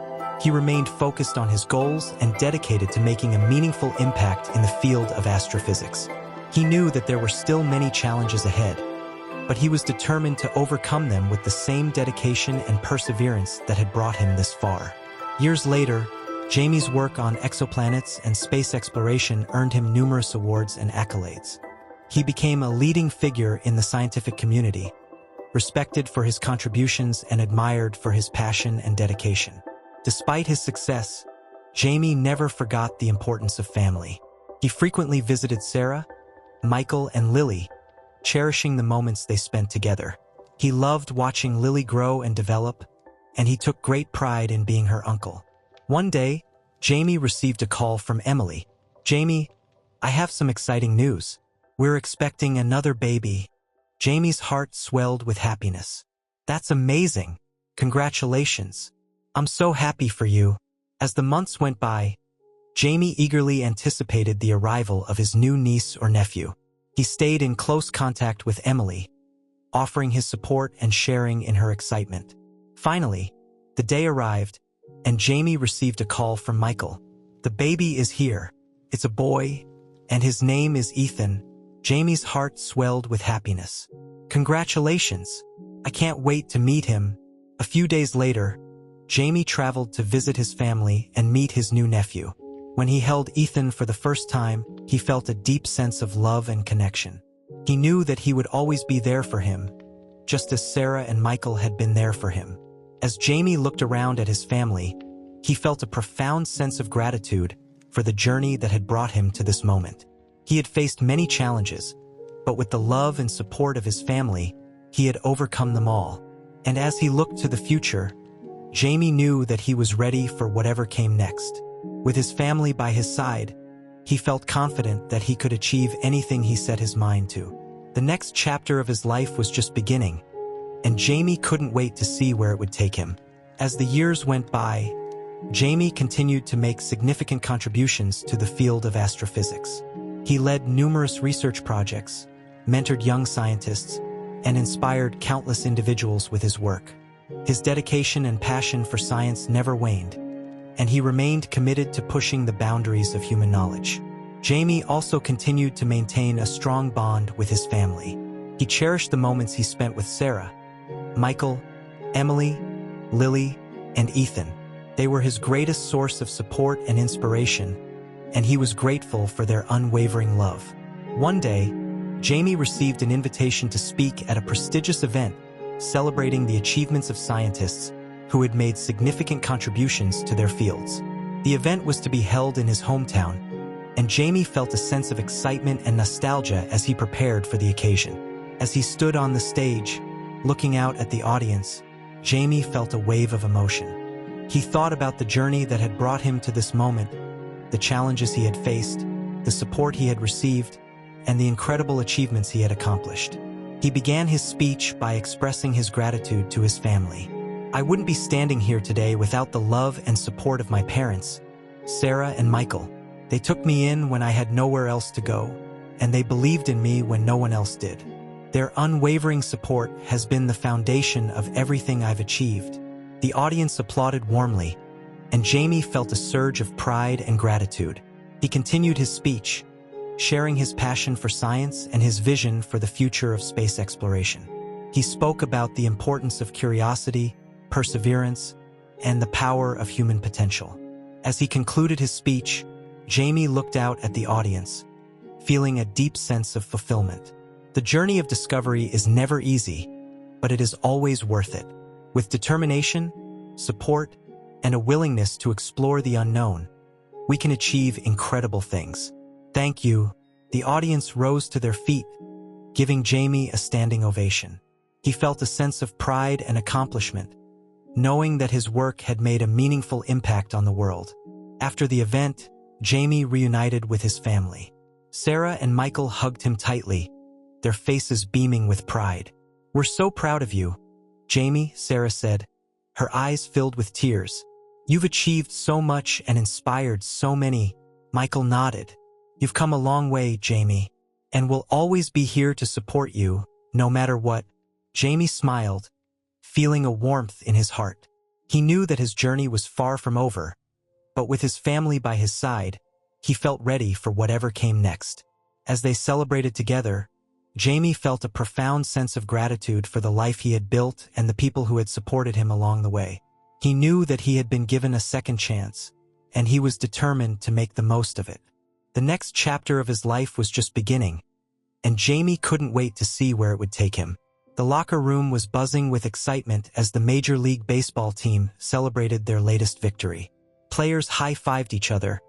he remained focused on his goals and dedicated to making a meaningful impact in the field of astrophysics. He knew that there were still many challenges ahead, but he was determined to overcome them with the same dedication and perseverance that had brought him this far. Years later, Jamie's work on exoplanets and space exploration earned him numerous awards and accolades. He became a leading figure in the scientific community, respected for his contributions and admired for his passion and dedication. Despite his success, Jamie never forgot the importance of family. He frequently visited Sarah, Michael, and Lily, cherishing the moments they spent together. He loved watching Lily grow and develop, and he took great pride in being her uncle. One day, Jamie received a call from Emily. "Jamie, I have some exciting news. We're expecting another baby." Jamie's heart swelled with happiness. "That's amazing. Congratulations. I'm so happy for you." As the months went by, Jamie eagerly anticipated the arrival of his new niece or nephew. He stayed in close contact with Emily, offering his support and sharing in her excitement. Finally, the day arrived, and Jamie received a call from Michael. "The baby is here. It's a boy, and his name is Ethan." Jamie's heart swelled with happiness. "Congratulations. I can't wait to meet him." A few days later, Jamie traveled to visit his family and meet his new nephew. When he held Ethan for the first time, he felt a deep sense of love and connection. He knew that he would always be there for him, just as Sarah and Michael had been there for him. As Jamie looked around at his family, he felt a profound sense of gratitude for the journey that had brought him to this moment. He had faced many challenges, but with the love and support of his family, he had overcome them all. And as he looked to the future, Jamie knew that he was ready for whatever came next. With his family by his side, he felt confident that he could achieve anything he set his mind to. The next chapter of his life was just beginning, and Jamie couldn't wait to see where it would take him. As the years went by, Jamie continued to make significant contributions to the field of astrophysics. He led numerous research projects, mentored young scientists, and inspired countless individuals with his work. His dedication and passion for science never waned, and he remained committed to pushing the boundaries of human knowledge. Jamie also continued to maintain a strong bond with his family. He cherished the moments he spent with Sarah, Michael, Emily, Lily, and Ethan. They were his greatest source of support and inspiration, and he was grateful for their unwavering love. One day, Jamie received an invitation to speak at a prestigious event celebrating the achievements of scientists who had made significant contributions to their fields. The event was to be held in his hometown, and Jamie felt a sense of excitement and nostalgia as he prepared for the occasion. As he stood on the stage, looking out at the audience, Jamie felt a wave of emotion. He thought about the journey that had brought him to this moment, the challenges he had faced, the support he had received, and the incredible achievements he had accomplished. He began his speech by expressing his gratitude to his family. "I wouldn't be standing here today without the love and support of my parents, Sarah and Michael. They took me in when I had nowhere else to go, and they believed in me when no one else did. Their unwavering support has been the foundation of everything I've achieved." The audience applauded warmly, and Jamie felt a surge of pride and gratitude. He continued his speech, sharing his passion for science and his vision for the future of space exploration. He spoke about the importance of curiosity, perseverance, and the power of human potential. As he concluded his speech, Jamie looked out at the audience, feeling a deep sense of fulfillment. The journey of discovery is never easy, but it is always worth it. With determination, support, and a willingness to explore the unknown, we can achieve incredible things. "Thank you." The audience rose to their feet, giving Jamie a standing ovation. He felt a sense of pride and accomplishment, knowing that his work had made a meaningful impact on the world. After the event, Jamie reunited with his family. Sarah and Michael hugged him tightly, their faces beaming with pride. "We're so proud of you, Jamie," Sarah said, her eyes filled with tears. "You've achieved so much and inspired so many." Michael nodded. "You've come a long way, Jamie, and we'll always be here to support you, no matter what." Jamie smiled, feeling a warmth in his heart. He knew that his journey was far from over, but with his family by his side, he felt ready for whatever came next. As they celebrated together, Jamie felt a profound sense of gratitude for the life he had built and the people who had supported him along the way. He knew that he had been given a second chance, and he was determined to make the most of it. The next chapter of his life was just beginning, and Jamie couldn't wait to see where it would take him. The locker room was buzzing with excitement as the Major League Baseball team celebrated their latest victory. Players high-fived each other,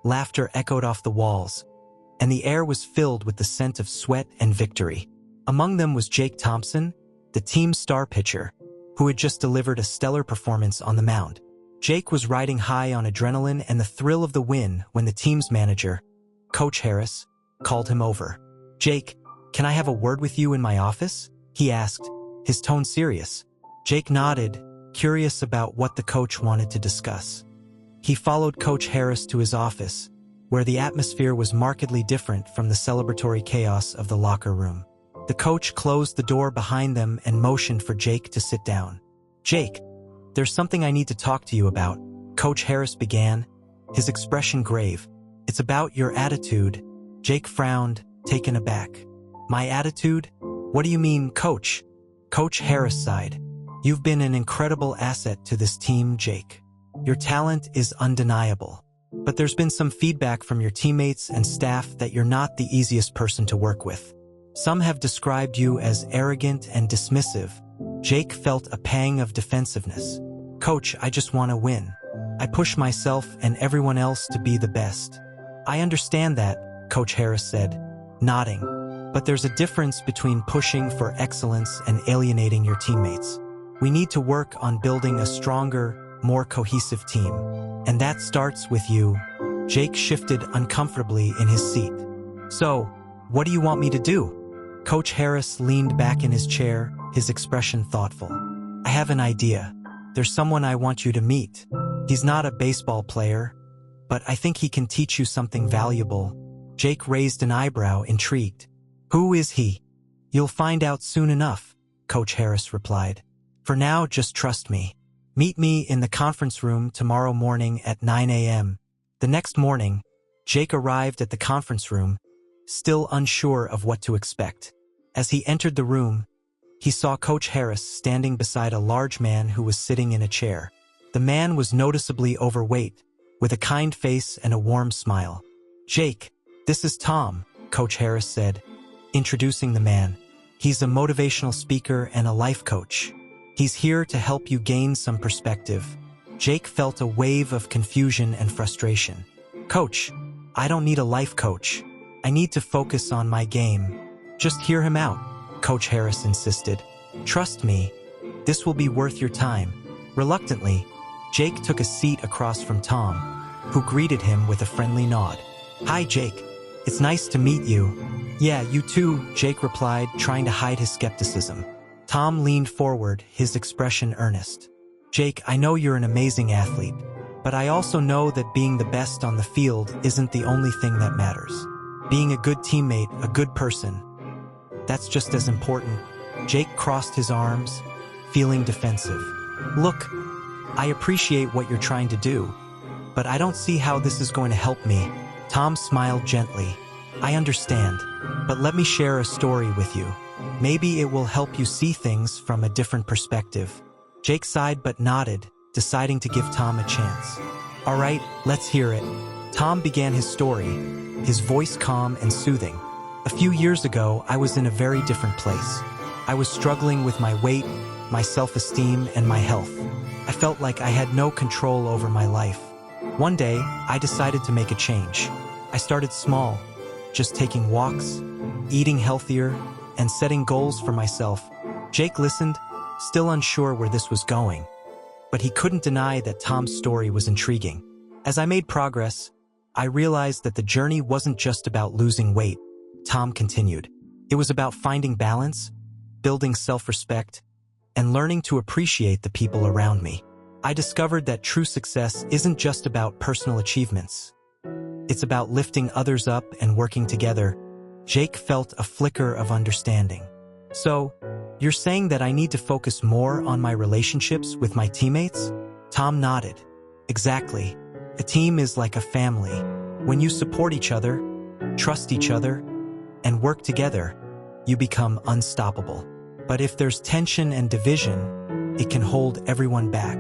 laughter echoed off the walls, and the air was filled with the scent of sweat and victory. Among them was Jake Thompson, the team's star pitcher, who had just delivered a stellar performance on the mound. Jake was riding high on adrenaline and the thrill of the win when the team's manager, Coach Harris, called him over. "Jake, can I have a word with you in my office?" he asked, his tone serious. Jake nodded, curious about what the coach wanted to discuss. He followed Coach Harris to his office, where the atmosphere was markedly different from the celebratory chaos of the locker room. The coach closed the door behind them and motioned for Jake to sit down. "Jake, there's something I need to talk to you about," Coach Harris began, his expression grave. "It's about your attitude." Jake frowned, taken aback. "My attitude? What do you mean, Coach?" Coach Harris sighed. "You've been an incredible asset to this team, Jake. Your talent is undeniable. But there's been some feedback from your teammates and staff that you're not the easiest person to work with. Some have described you as arrogant and dismissive." Jake felt a pang of defensiveness. "Coach, I just want to win. I push myself and everyone else to be the best." "I understand that," Coach Harris said, nodding. "But there's a difference between pushing for excellence and alienating your teammates. We need to work on building a stronger, more cohesive team. And that starts with you." Jake shifted uncomfortably in his seat. "So, what do you want me to do?" Coach Harris leaned back in his chair, his expression thoughtful. "I have an idea. There's someone I want you to meet. He's not a baseball player, but I think he can teach you something valuable." Jake raised an eyebrow, intrigued. "Who is he?" "You'll find out soon enough," Coach Harris replied. "For now, just trust me." Meet me in the conference room tomorrow morning at 9 a.m. The next morning, Jake arrived at the conference room, still unsure of what to expect. As he entered the room, he saw Coach Harris standing beside a large man who was sitting in a chair. The man was noticeably overweight, with a kind face and a warm smile. "Jake, this is Tom," Coach Harris said, introducing the man. "He's a motivational speaker and a life coach. He's here to help you gain some perspective." Jake felt a wave of confusion and frustration. "Coach, I don't need a life coach. I need to focus on my game." "Just hear him out," Coach Harris insisted. "Trust me, this will be worth your time." Reluctantly, Jake took a seat across from Tom, who greeted him with a friendly nod. "Hi, Jake. It's nice to meet you." "Yeah, you too," Jake replied, trying to hide his skepticism. Tom leaned forward, his expression earnest. "Jake, I know you're an amazing athlete, but I also know that being the best on the field isn't the only thing that matters. Being a good teammate, a good person, that's just as important." Jake crossed his arms, feeling defensive. "Look, I appreciate what you're trying to do, but I don't see how this is going to help me." Tom smiled gently. "I understand, but let me share a story with you. Maybe it will help you see things from a different perspective." Jake sighed but nodded, deciding to give Tom a chance. "All right, let's hear it." Tom began his story, his voice calm and soothing. "A few years ago, I was in a very different place. I was struggling with my weight, my self-esteem, and my health. I felt like I had no control over my life. One day, I decided to make a change. I started small, just taking walks, eating healthier, and setting goals for myself." Jake listened, still unsure where this was going, but he couldn't deny that Tom's story was intriguing. "As I made progress, I realized that the journey wasn't just about losing weight," Tom continued. "It was about finding balance, building self-respect, and learning to appreciate the people around me. I discovered that true success isn't just about personal achievements. It's about lifting others up and working together." Jake felt a flicker of understanding. "So, you're saying that I need to focus more on my relationships with my teammates?" Tom nodded. "Exactly. A team is like a family. When you support each other, trust each other, and work together, you become unstoppable. But if there's tension and division, it can hold everyone back."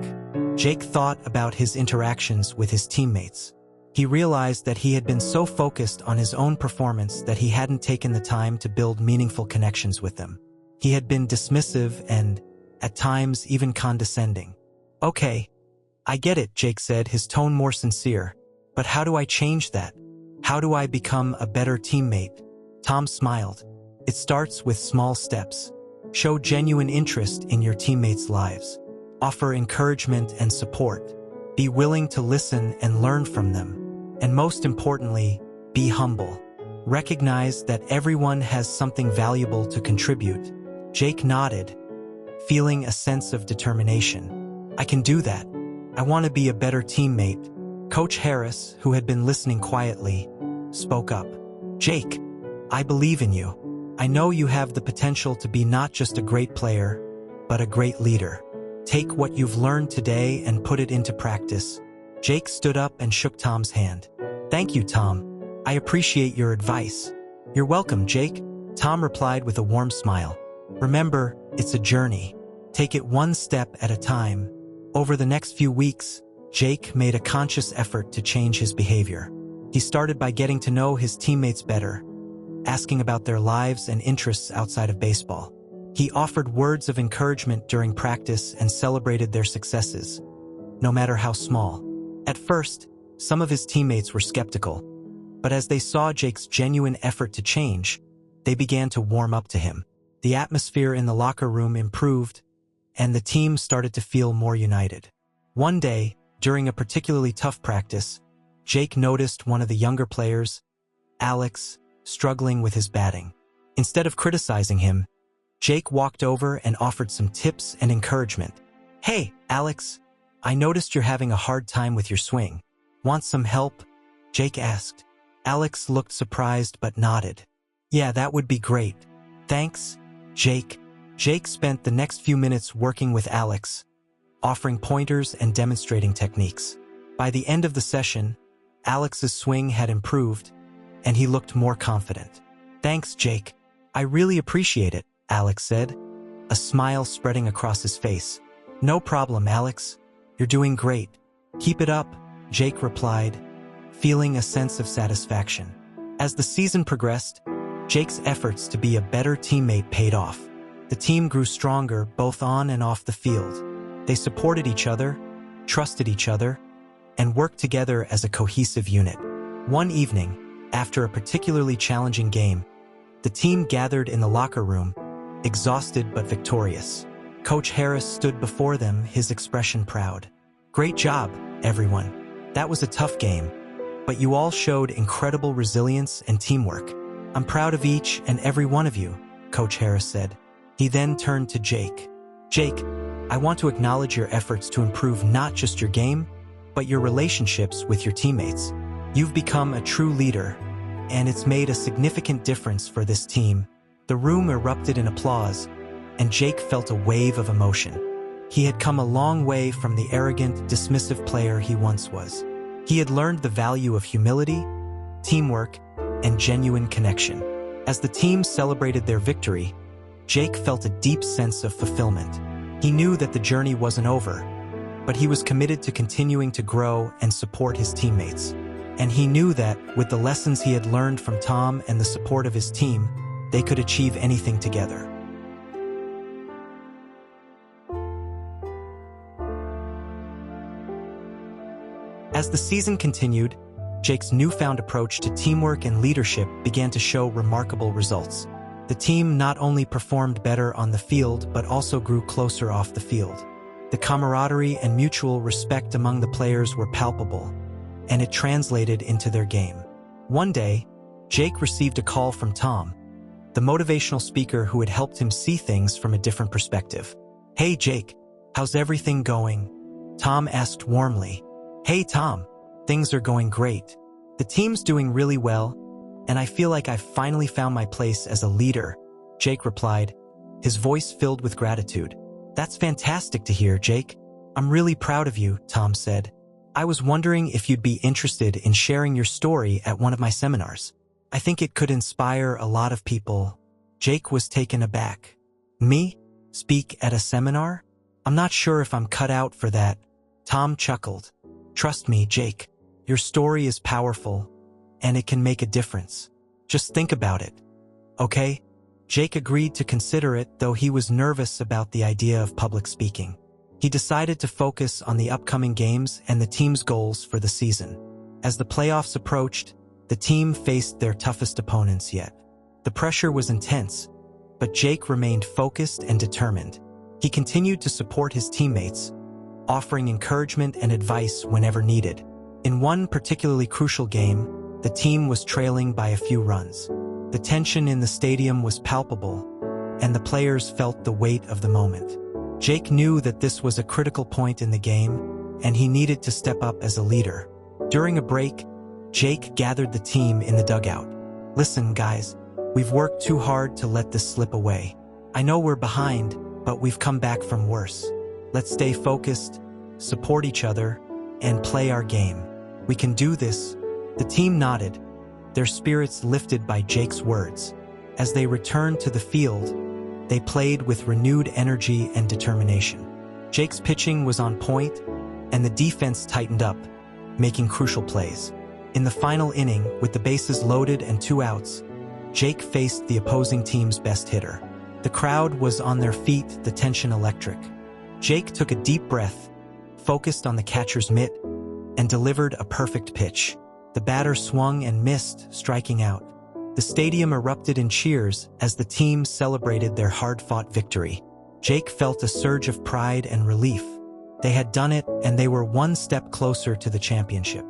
Jake thought about his interactions with his teammates. He realized that he had been so focused on his own performance that he hadn't taken the time to build meaningful connections with them. He had been dismissive and, at times, even condescending. "Okay, I get it," Jake said, his tone more sincere. "But how do I change that? How do I become a better teammate?" Tom smiled. "It starts with small steps. Show genuine interest in your teammates' lives. Offer encouragement and support. Be willing to listen and learn from them. And most importantly, be humble. Recognize that everyone has something valuable to contribute." Jake nodded, feeling a sense of determination. "I can do that. I want to be a better teammate." Coach Harris, who had been listening quietly, spoke up. "Jake, I believe in you. I know you have the potential to be not just a great player, but a great leader. Take what you've learned today and put it into practice." Jake stood up and shook Tom's hand. "Thank you, Tom. I appreciate your advice." "You're welcome, Jake," Tom replied with a warm smile. "Remember, it's a journey. Take it one step at a time." Over the next few weeks, Jake made a conscious effort to change his behavior. He started by getting to know his teammates better, asking about their lives and interests outside of baseball. He offered words of encouragement during practice and celebrated their successes, no matter how small. At first, some of his teammates were skeptical, but as they saw Jake's genuine effort to change, they began to warm up to him. The atmosphere in the locker room improved, and the team started to feel more united. One day, during a particularly tough practice, Jake noticed one of the younger players, Alex, struggling with his batting. Instead of criticizing him, Jake walked over and offered some tips and encouragement. "Hey, Alex, I noticed you're having a hard time with your swing. Want some help?" Jake asked. Alex looked surprised but nodded. "Yeah, that would be great. Thanks, Jake." Jake spent the next few minutes working with Alex, offering pointers and demonstrating techniques. By the end of the session, Alex's swing had improved, and he looked more confident. "Thanks, Jake. I really appreciate it," Alex said, a smile spreading across his face. "No problem, Alex. You're doing great. Keep it up," Jake replied, feeling a sense of satisfaction. As the season progressed, Jake's efforts to be a better teammate paid off. The team grew stronger both on and off the field. They supported each other, trusted each other, and worked together as a cohesive unit. One evening, after a particularly challenging game, the team gathered in the locker room, exhausted but victorious. Coach Harris stood before them, his expression proud. "Great job, everyone. That was a tough game, but you all showed incredible resilience and teamwork. I'm proud of each and every one of you," Coach Harris said. He then turned to Jake. "Jake, I want to acknowledge your efforts to improve not just your game, but your relationships with your teammates. You've become a true leader, and it's made a significant difference for this team." The room erupted in applause, and Jake felt a wave of emotion. He had come a long way from the arrogant, dismissive player he once was. He had learned the value of humility, teamwork, and genuine connection. As the team celebrated their victory, Jake felt a deep sense of fulfillment. He knew that the journey wasn't over, but he was committed to continuing to grow and support his teammates. And he knew that, with the lessons he had learned from Tom and the support of his team, they could achieve anything together. As the season continued, Jake's newfound approach to teamwork and leadership began to show remarkable results. The team not only performed better on the field but also grew closer off the field. The camaraderie and mutual respect among the players were palpable, and it translated into their game. One day, Jake received a call from Tom, the motivational speaker who had helped him see things from a different perspective. "Hey Jake, how's everything going?" Tom asked warmly. "Hey Tom, things are going great. The team's doing really well, and I feel like I've finally found my place as a leader," Jake replied, his voice filled with gratitude. "That's fantastic to hear, Jake. I'm really proud of you," Tom said. "I was wondering if you'd be interested in sharing your story at one of my seminars. I think it could inspire a lot of people." Jake was taken aback. "Me? Speak at a seminar? I'm not sure if I'm cut out for that." Tom chuckled. "Trust me, Jake. Your story is powerful, and it can make a difference. Just think about it. Okay?" Jake agreed to consider it, though he was nervous about the idea of public speaking. He decided to focus on the upcoming games and the team's goals for the season. As the playoffs approached, the team faced their toughest opponents yet. The pressure was intense, but Jake remained focused and determined. He continued to support his teammates, offering encouragement and advice whenever needed. In one particularly crucial game, the team was trailing by a few runs. The tension in the stadium was palpable, and the players felt the weight of the moment. Jake knew that this was a critical point in the game, and he needed to step up as a leader. During a break, Jake gathered the team in the dugout. "Listen, guys, we've worked too hard to let this slip away. I know we're behind, but we've come back from worse. Let's stay focused, support each other, and play our game. We can do this." The team nodded, their spirits lifted by Jake's words. As they returned to the field, they played with renewed energy and determination. Jake's pitching was on point, and the defense tightened up, making crucial plays. In the final inning, with the bases loaded and 2 outs, Jake faced the opposing team's best hitter. The crowd was on their feet, the tension electric. Jake took a deep breath, focused on the catcher's mitt, and delivered a perfect pitch. The batter swung and missed, striking out. The stadium erupted in cheers as the team celebrated their hard-fought victory. Jake felt a surge of pride and relief. They had done it, and they were one step closer to the championship.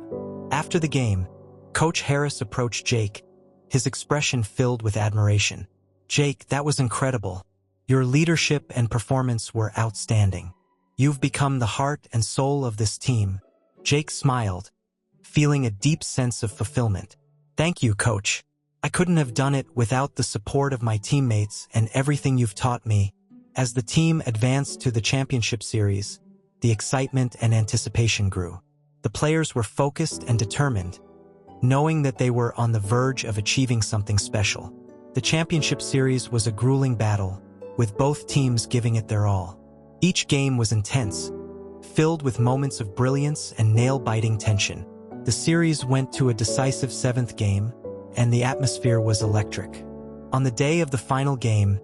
After the game, Coach Harris approached Jake, his expression filled with admiration. "Jake, that was incredible. Your leadership and performance were outstanding. You've become the heart and soul of this team." Jake smiled, feeling a deep sense of fulfillment. "Thank you, Coach. I couldn't have done it without the support of my teammates and everything you've taught me." As the team advanced to the championship series, the excitement and anticipation grew. The players were focused and determined, knowing that they were on the verge of achieving something special. The championship series was a grueling battle, with both teams giving it their all. Each game was intense, filled with moments of brilliance and nail-biting tension. The series went to a decisive seventh game, and the atmosphere was electric. On the day of the final game,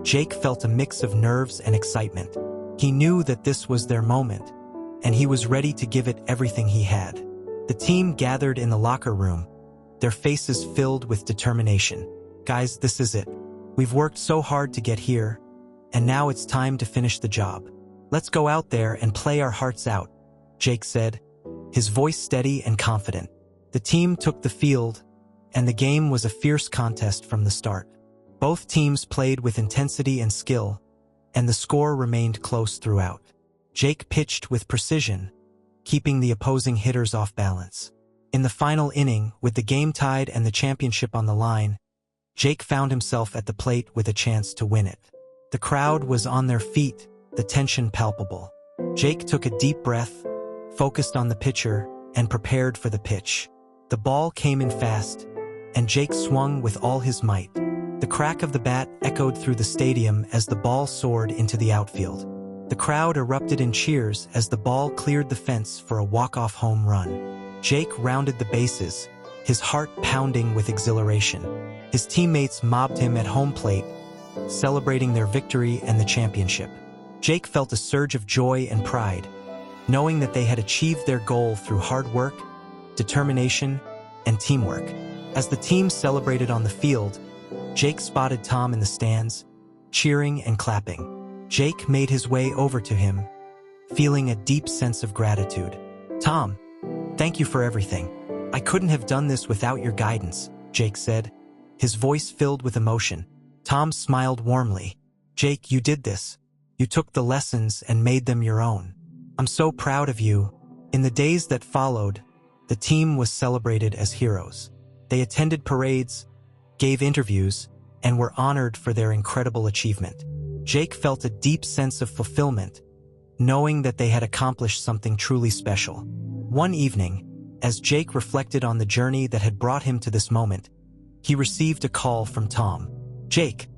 Jake felt a mix of nerves and excitement. He knew that this was their moment, and he was ready to give it everything he had. The team gathered in the locker room, their faces filled with determination. "Guys, this is it. We've worked so hard to get here, and now it's time to finish the job. Let's go out there and play our hearts out," Jake said, his voice steady and confident. The team took the field, and the game was a fierce contest from the start. Both teams played with intensity and skill, and the score remained close throughout. Jake pitched with precision, keeping the opposing hitters off balance. In the final inning, with the game tied and the championship on the line, Jake found himself at the plate with a chance to win it. The crowd was on their feet, the tension palpable. Jake took a deep breath, focused on the pitcher, and prepared for the pitch. The ball came in fast, and Jake swung with all his might. The crack of the bat echoed through the stadium as the ball soared into the outfield. The crowd erupted in cheers as the ball cleared the fence for a walk-off home run. Jake rounded the bases, his heart pounding with exhilaration. His teammates mobbed him at home plate, celebrating their victory and the championship. Jake felt a surge of joy and pride, knowing that they had achieved their goal through hard work, determination, and teamwork. As the team celebrated on the field, Jake spotted Tom in the stands, cheering and clapping. Jake made his way over to him, feeling a deep sense of gratitude. "Tom, thank you for everything. I couldn't have done this without your guidance," Jake said, his voice filled with emotion. Tom smiled warmly. "Jake, you did this. You took the lessons and made them your own. I'm so proud of you." In the days that followed, the team was celebrated as heroes. They attended parades, gave interviews, and were honored for their incredible achievement. Jake felt a deep sense of fulfillment, knowing that they had accomplished something truly special. One evening, as Jake reflected on the journey that had brought him to this moment, he received a call from Tom. "Jake,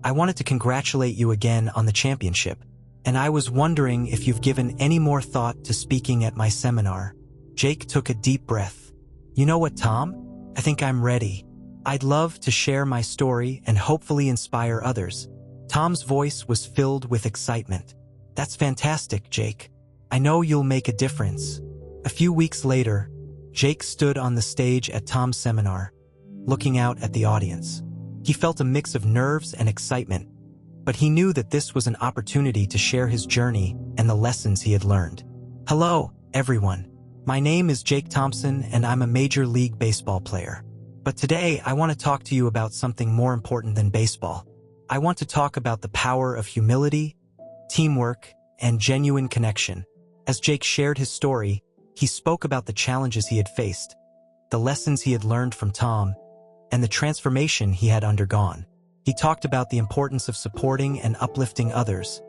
I wanted to congratulate you again on the championship, and I was wondering if you've given any more thought to speaking at my seminar." Jake took a deep breath. "You know what, Tom? I think I'm ready. I'd love to share my story and hopefully inspire others." Tom's voice was filled with excitement. "That's fantastic, Jake. I know you'll make a difference." A few weeks later, Jake stood on the stage at Tom's seminar, looking out at the audience. He felt a mix of nerves and excitement, but he knew that this was an opportunity to share his journey and the lessons he had learned. "Hello, everyone. My name is Jake Thompson, and I'm a Major League Baseball player. But today, I want to talk to you about something more important than baseball. I want to talk about the power of humility, teamwork, and genuine connection." As Jake shared his story, he spoke about the challenges he had faced, the lessons he had learned from Tom, and the transformation he had undergone. He talked about the importance of supporting and uplifting others,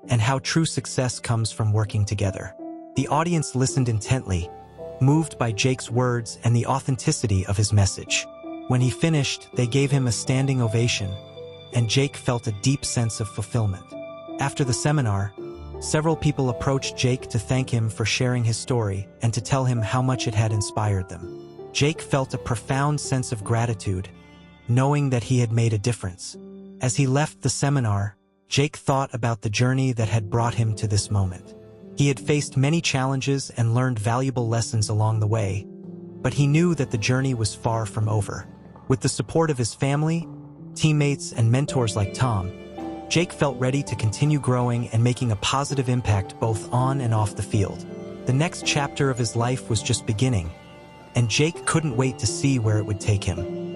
and how true success comes from working together. The audience listened intently, moved by Jake's words and the authenticity of his message. When he finished, they gave him a standing ovation, and Jake felt a deep sense of fulfillment. After the seminar, several people approached Jake to thank him for sharing his story and to tell him how much it had inspired them. Jake felt a profound sense of gratitude, knowing that he had made a difference. As he left the seminar, Jake thought about the journey that had brought him to this moment. He had faced many challenges and learned valuable lessons along the way, but he knew that the journey was far from over. With the support of his family, teammates, and mentors like Tom, Jake felt ready to continue growing and making a positive impact both on and off the field. The next chapter of his life was just beginning, and Jake couldn't wait to see where it would take him.